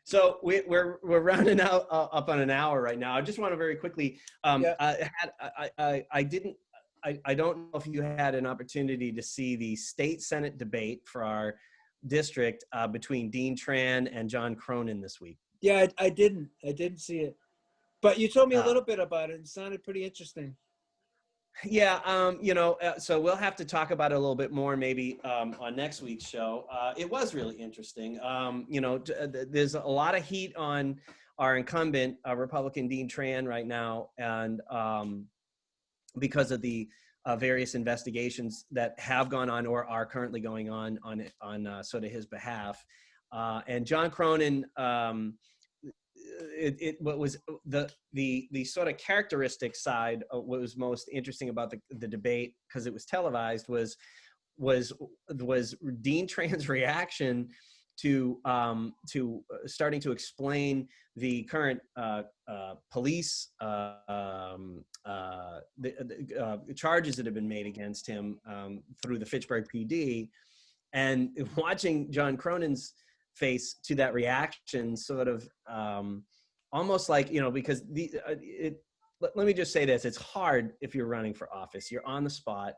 So we're rounding out up on an hour right now. I just want to very quickly. I don't know if you had an opportunity to see the state Senate debate for our district between Dean Tran and John Cronin this week. Yeah, I didn't see it, but you told me a little bit about it. It sounded pretty interesting. Yeah, so we'll have to talk about it a little bit more maybe on next week's show. It was really interesting. There's a lot of heat on our incumbent, Republican Dean Tran right now, and because of the various investigations that have gone on or are currently going on sort of his behalf. And John Cronin, what was the sort of characteristic side of what was most interesting about the debate, because it was televised, was Dean Tran's reaction to starting to explain the current police the charges that have been made against him through the Fitchburg PD, and watching John Cronin's face to that reaction, sort of almost like, because let me just say this: it's hard if you're running for office. You're on the spot.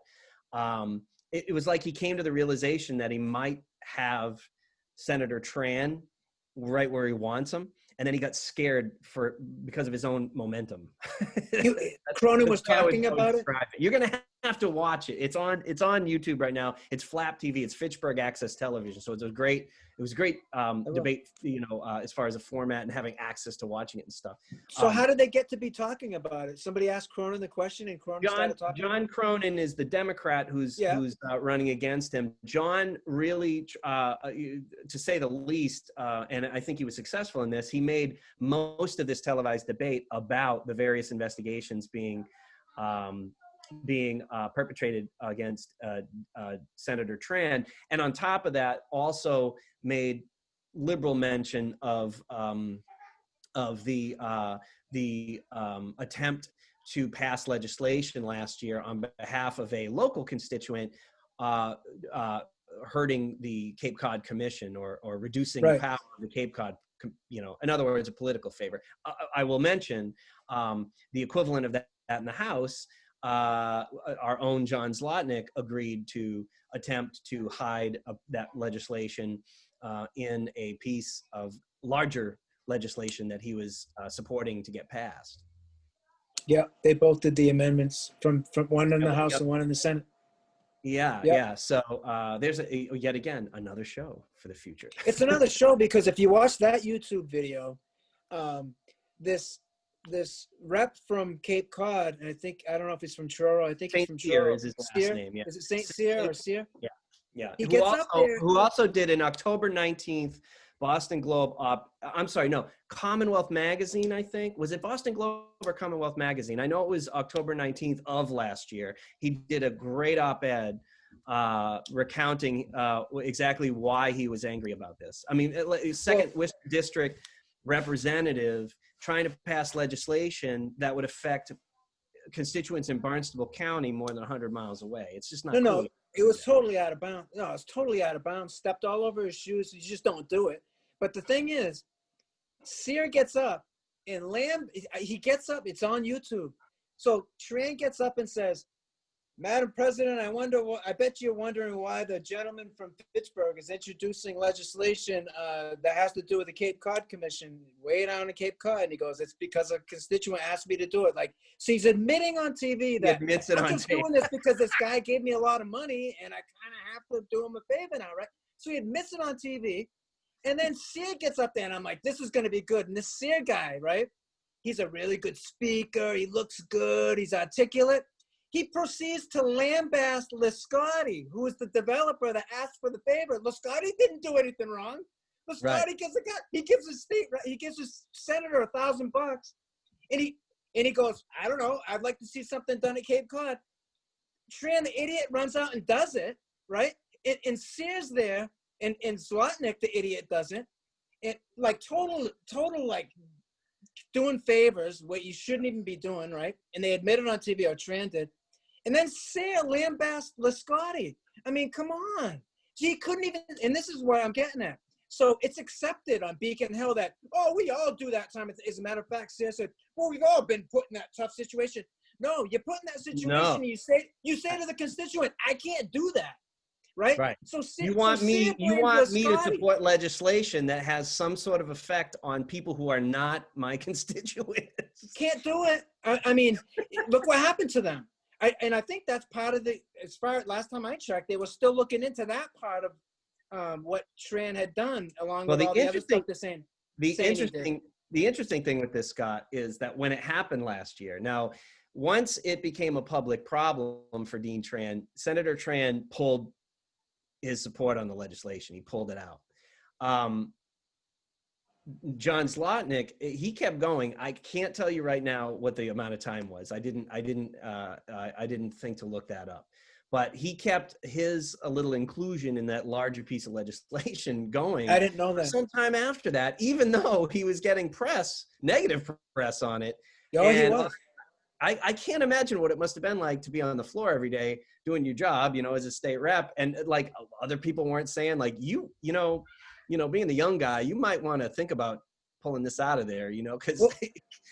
It was like he came to the realization that he might have Senator Tran right where he wants him, and then he got scared because of his own momentum. Cronin was talking about it. You're gonna have to watch it. It's on YouTube right now. It's Flap TV. It's Fitchburg Access Television. So it was a great debate, as far as the format and having access to watching it and stuff. So how did they get to be talking about it? Somebody asked Cronin the question, and Cronin started talking. John Cronin is the Democrat who's running against him. John really, to say the least, and I think he was successful in this, he made most of this televised debate about the various investigations being perpetrated against Senator Tran, and on top of that, also made liberal mention of the attempt to pass legislation last year on behalf of a local constituent, hurting the Cape Cod Commission or reducing the power of the Cape Cod. In other words, a political favor. I will mention the equivalent of that in the House. Our own Jon Zlotnik agreed to attempt to hide that legislation in a piece of larger legislation that he was supporting to get passed. Yeah, they both did the amendments from one in the House and one in the Senate. Yeah. So there's yet again another show for the future. It's another show because if you watch that YouTube video, this rep from Cape Cod, and I don't know if he's from Truro. I think he's from Truro. Is his last name? Yeah. Is it St. Cyr or Cyr? Yeah. He gets up there. Who also did an October 19th Boston Globe Commonwealth Magazine, I think. Was it Boston Globe or Commonwealth Magazine? I know it was October 19th of last year. He did a great op-ed recounting exactly why he was angry about this. I mean, second Worcester District representative trying to pass legislation that would affect constituents in Barnstable County more than 100 miles away. It's just not cool. No, it was totally out of bounds. No, it's totally out of bounds. Stepped all over his shoes. You just don't do it. But the thing is, Cyr gets up, and he gets up. It's on YouTube. So Tran gets up and says, "Madam President, I bet you're wondering why the gentleman from Pittsburgh is introducing legislation that has to do with the Cape Cod Commission way down in Cape Cod." And he goes, "It's because a constituent asked me to do it." So he's admitting on TV that I'm just doing this because this guy gave me a lot of money and I kind of have to do him a favor now, right? So he admits it on TV. And then Cyr gets up there and I'm like, this is going to be good. And this Cyr guy, right? He's a really good speaker. He looks good. He's articulate. He proceeds to lambaste Liscotti, who is the developer that asked for the favor. Liscotti didn't do anything wrong. Liscotti gives his senator $1,000, and he goes, "I don't know, I'd like to see something done at Cape Cod." Tran, the idiot, runs out and does it, right? And Cyr's there, and Zlotnik, the idiot, doesn't. And total doing favors, what you shouldn't even be doing, right? And they admitted on TV, or Tran did. And then Cyr lambasted Liscotti. I mean, come on. So he couldn't even, and this is what I'm getting at. So it's accepted on Beacon Hill that, oh, we all do that time. As a matter of fact, Sarah said, well, we've all been put in that tough situation. No, you're put in that situation. No. You say to the constituent, I can't do that. Right. Right. So you want me to support legislation that has some sort of effect on people who are not my constituents. Can't do it. I mean, look what happened to them. And I think that's part of as far as last time I checked, they were still looking into that part of what Tran had done along with all the other stuff they're saying. The interesting thing with this, Scott, is that when it happened last year, now, once it became a public problem for Dean Tran, Senator Tran pulled his support on the legislation. He pulled it out. Jon Zlotnik, he kept going. I can't tell you right now what the amount of time was. I didn't think to look that up, but he kept his a little inclusion in that larger piece of legislation going. I didn't know that. Sometime after that, even though he was getting negative press on it. Oh, he was. I can't imagine what it must have been like to be on the floor every day doing your job, as a state rep, and like other people weren't saying like, being the young guy, you might want to think about pulling this out of there, because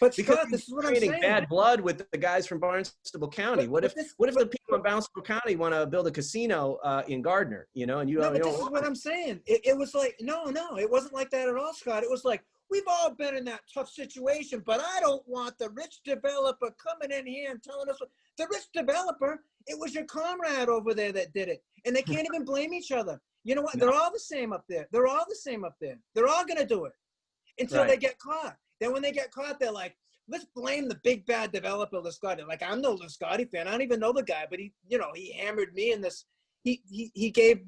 but Scott, this is what I'm saying. Bad blood with the guys from Barnstable County. What if the people in Barnstable County want to build a casino in Gardner, and you don't? This is what I'm saying. It was like no, it wasn't like that at all, Scott. It was like, we've all been in that tough situation, but I don't want the rich developer coming in here and telling us the rich developer. It was your comrade over there that did it, and they can't even blame each other. You know what? No. They're all the same up there. They're all going to do it until they get caught. Then when they get caught, they're like, let's blame the big bad developer, Lascotti. Like, I'm no Lascotti fan. I don't even know the guy, but he hammered me in this. He gave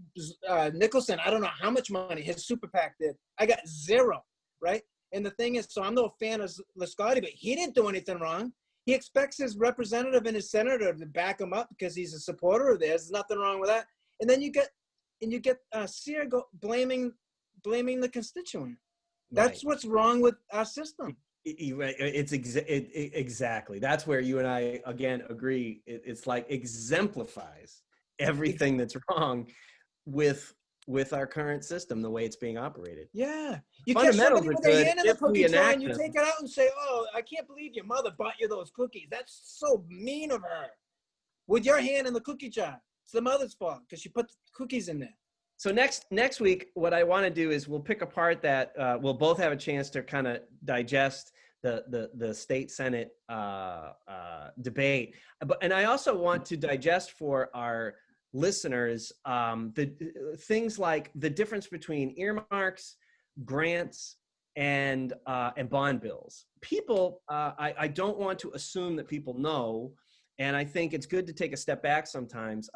Nicholson, I don't know how much money his super PAC did. I got zero, right? And the thing is, so I'm no fan of Lascotti, but he didn't do anything wrong. He expects his representative and his senator to back him up because he's a supporter of theirs. There's nothing wrong with that. And then you get Sear blaming the constituent. That's right. What's wrong with our system. It's exactly. That's where you and I again agree. It's like exemplifies everything that's wrong with our current system, the way it's being operated. Yeah. You catch somebody with their hand in the cookie jar and you take it out and say, oh, I can't believe your mother bought you those cookies. That's so mean of her. With your hand in the cookie jar. It's the mother's fault because she put the cookies in there. So next week, what I want to do is we'll pick apart that we'll both have a chance to kind of digest the state Senate debate. And I also want to digest for our listeners the things like the difference between earmarks, grants, and bond bills. People, I don't want to assume that people know, and I think it's good to take a step back sometimes.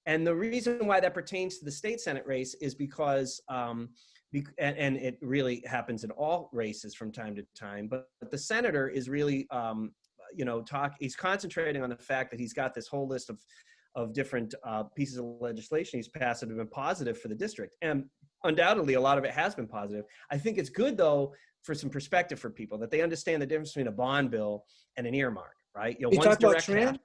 And the reason why that pertains to the state Senate race is because, and it really happens in all races from time to time, but the senator is really, he's concentrating on the fact that he's got this whole list of different pieces of legislation he's passed that have been positive for the district. And undoubtedly, a lot of it has been positive. I think it's good, though, for some perspective for people, that they understand the difference between a bond bill and an earmark, right? You talk about Tran?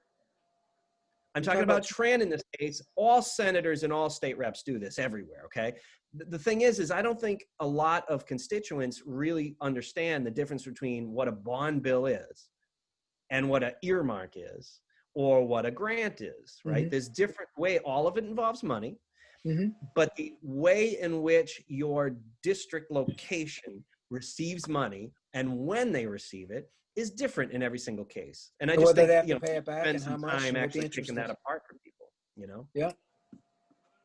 I'm talking about Tran in this case. All senators and all state reps do this everywhere, okay? The thing is I don't think a lot of constituents really understand the difference between what a bond bill is and what an earmark is or what a grant is, right? Mm-hmm. There's different way. All of it involves money, mm-hmm. but the way in which your district location receives money and when they receive it is different in every single case. And I just think, pay it back spend and some how much time actually picking that apart for people, Yeah.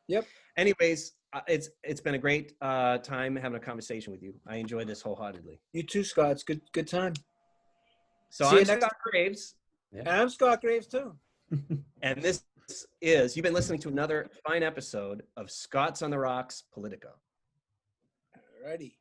Yep. Anyways, it's been a great time having a conversation with you. I enjoyed this wholeheartedly. You too, Scott. It's good time. So I'm Scott Graves. Yeah. And I'm Scott Graves too. And you've been listening to another fine episode of Scott's on the Rocks Politica. Alrighty.